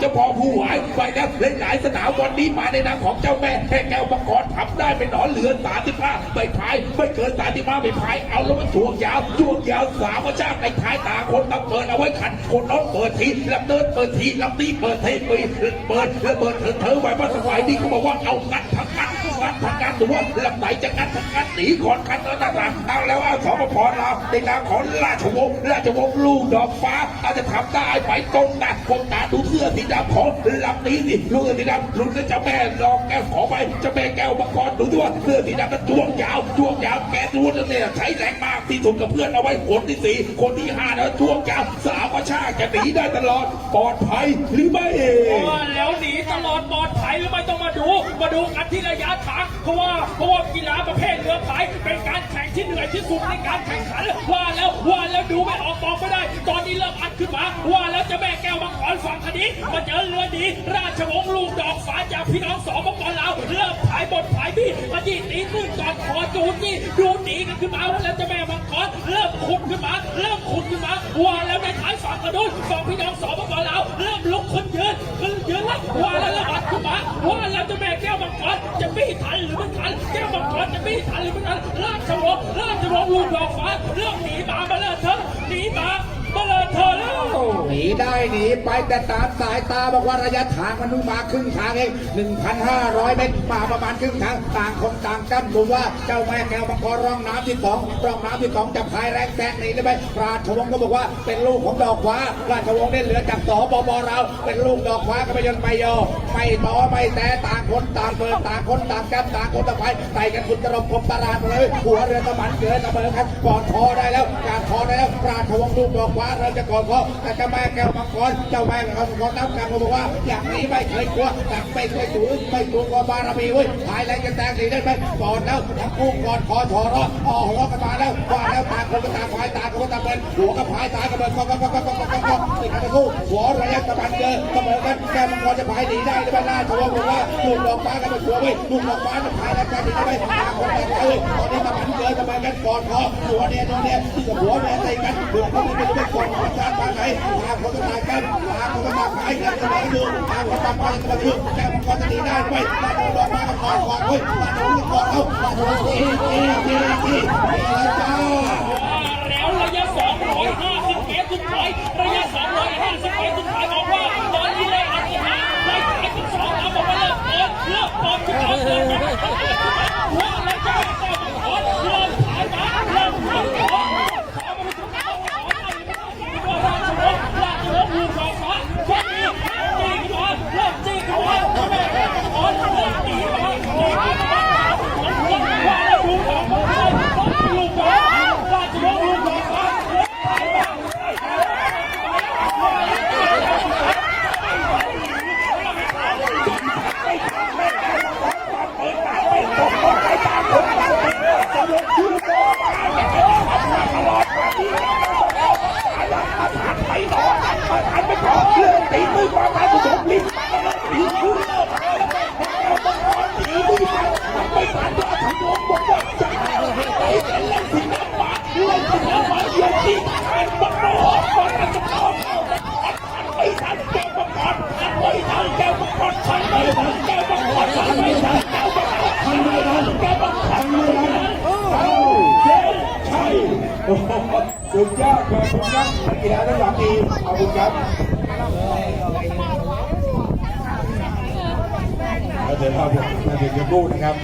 จะพอผู้หวายไปแล้วหลายสนามวันนี้มาในนามของเจ้าแม่แห่แก้วมังกรทำได้เป็นหนอนเหลือ35ไม่พายไม่เกิน35ไม่พายเอาแล้วมันช่วงยาวสามชาติในท้ายตาคนต้องเปิดเอาไว้ขันคนน้องเปิดทีลำเนินเปิดทีลำนี้เปิดทีเปิดเธอไว้ว่าสมัยนี้เขาบอกว่าเอางัดทั้งงัดตัวลำไหนจะงัดทั้งงัดหนีก่อนกันแล้วต่างเอาแล้วเอาสปปเราในนามของราชวงศ์ลูกดอกฟ้าอาจจะทำได้ไปตรงนะคนตาดูเสื้อสีดำของลำนี้สิลูกสีดำลุงเจ้าแม่รองแก้วขอไปเจ้าแม่แก้วมังกรดูด้วยเสื้อสีดำมันจ้วงยาวแกดูเนี่ยใช้แรงมากที่สุดกับเพื่อนเอาไว้คนที่4คนที่5แล้วจ้วงยาว3ประชาจะหนีได้ตลอดปลอดภัยหรือไม่แล้วหนีตลอดปลอดภัยหรือไม่ต้องมาดูกันที่ระยะทางเพราะว่ากีฬาประเภทเรือพายเป็นการแข่งที่เหนื่อยที่สุดในการแข่งขันว่าแล้วดูไม่ออกบอกไม่ได้ตอนนี้เริ่มอัดขึ้นมาว่าแล้วจะแม่แก้วมังกรฝั่งคดีมาเจอเรือดีราชวงศ์ลูกดอกฟ้าจากพี่น้องสปปลาวเริ่มผายบทผายพี่มาจีตีขึ้นก่อนคอจูจี้ดูหนีกันขึ้นมาแล้วจะแม่มังกรเริ่มขุดขึ้นมาว่าแล้วในท้ายฝั่งกระโดดฝั่งพี่น้องสปปลาวเริ่มลุกขึ้นยืนแล้วว่าแล้วอัดขึ้นมาว่าแล้วจะแม่แก้วมังกรจะบี้ทันหรือไม่ทันแก้วมังกรจะบี้ทันหรือไม่ทันราชวงศ์ลูกดอกฟ้าเริ่มหนีมาเลยเถอะหนีมาเลยเถอะแล้วหนีได้หนีไปแต่ตามสายตาบอกว่าระยะทางมันมาครึ่งทางเอง 1,500 เมตรมาประมาณครึ่งทางต่างคนต่างจำดูว่าเจ้าแม่แก้วมังกรร่องน้ำที่2จะพายแรงแซงหนีได้ไหมราชวงศ์ก็บอกว่าเป็นลูกของดอกฟ้าราชวงศ์ได้เหลือจากสปปเราเป็นลูกดอกฟ้าก็ไม่ยนไม่ยอไม่ต่อไม่แต่ต่างคนต่างเปิดต่างคนต่างจำต่างคนต่างไปใส่กันคุณจะรบกบตลาดเลยหัวเรือตะมันเกินตะเบิกกันกอดคอได้แล้วการคอได้แล้วราชวงศ์ลูกดอกฟ้าเราจะกอดคอแต่เจ้าแม่แก้วมังกรนับกันบอกว่าอย่างนี้ไม่เคยกลัวแต่ไม่เคยสูงไม่กลัวกบารมีเว้ยหายแรงจะแตกหนีได้ไหมก่อนแล้วทั้งคู่ก่อนคอชอรอหัวกันมาแล้วว่าแล้วต่างคนก็ต่างพายต่างคนก็ต่างเป็นหัวก็พายต่างกันเป็นก็ติดกันทั้งคู่หัวระยะตะมันเจอเสมอกันแก้วมังกรจะพายหนีได้หรือไม่ล่าชวงบอกว่าลูกดอกฟ้ากันเป็นหัวเว้ยลูกดอกฟ้าจะพายแล้วกันหนีได้ไหมต่างคนต่างไปเลยตอนนี้ตะมันเจอเสมอกันก่อนคอหัวเนี่ยที่กับหัวเนี่ยตีกันหัวเขาไม่รู้ก่อนประชาชนไหนต่างคนก็ต่างกันต่างคนก็ต่างพายกันจะไหนดูต่างคนต่างพายกันมาดูแก้วมังกรจะหนีได้ไหมต่างคนดอกฟ้ากันก่อนเว้ยต่างคนก่อนเขาต่างคนแล้วระยะ250 เมตรสุดท้ายระยะ250 เมตรสุดท้ายบอกว่าตอนนี้เลยอันที่5ในท้าย12เราบอกว่าเริ่มเปิดขึ้นมาว่าแล้วจะแก้วมังกรเริ่มถ่ายมาเริ่มราชวงศ์ลูกดอกฟ้าจีกันมาเริ่มแม่มังกรเริ่มหนีมาลูกดอกฟ้าราชวงศ์ลูกดอกฟ้าตีมือมาไปผสมลิ้นตีมือไม่ผ่านราชวงศ์บอกว่าจะไปเป็นเล่นที่น้ำมาเล่นที่น้ำมาเยอะที่ผ่านบังคับมันจะเข้าไม่ทันแก้วมังกรไม่ทันแก้วมังกรทันไม่ทันแก้วมังกรทันไม่ทันแก้วมังกรทันไม่ทันแก้วมังกรทันไม่ทันเอาเจ๊ใช่สุดยอดเลยคุณครับนักกีฬาทั้งหลายดีขอบคุณครับเดี๋ยวเราจะพูดนะครับ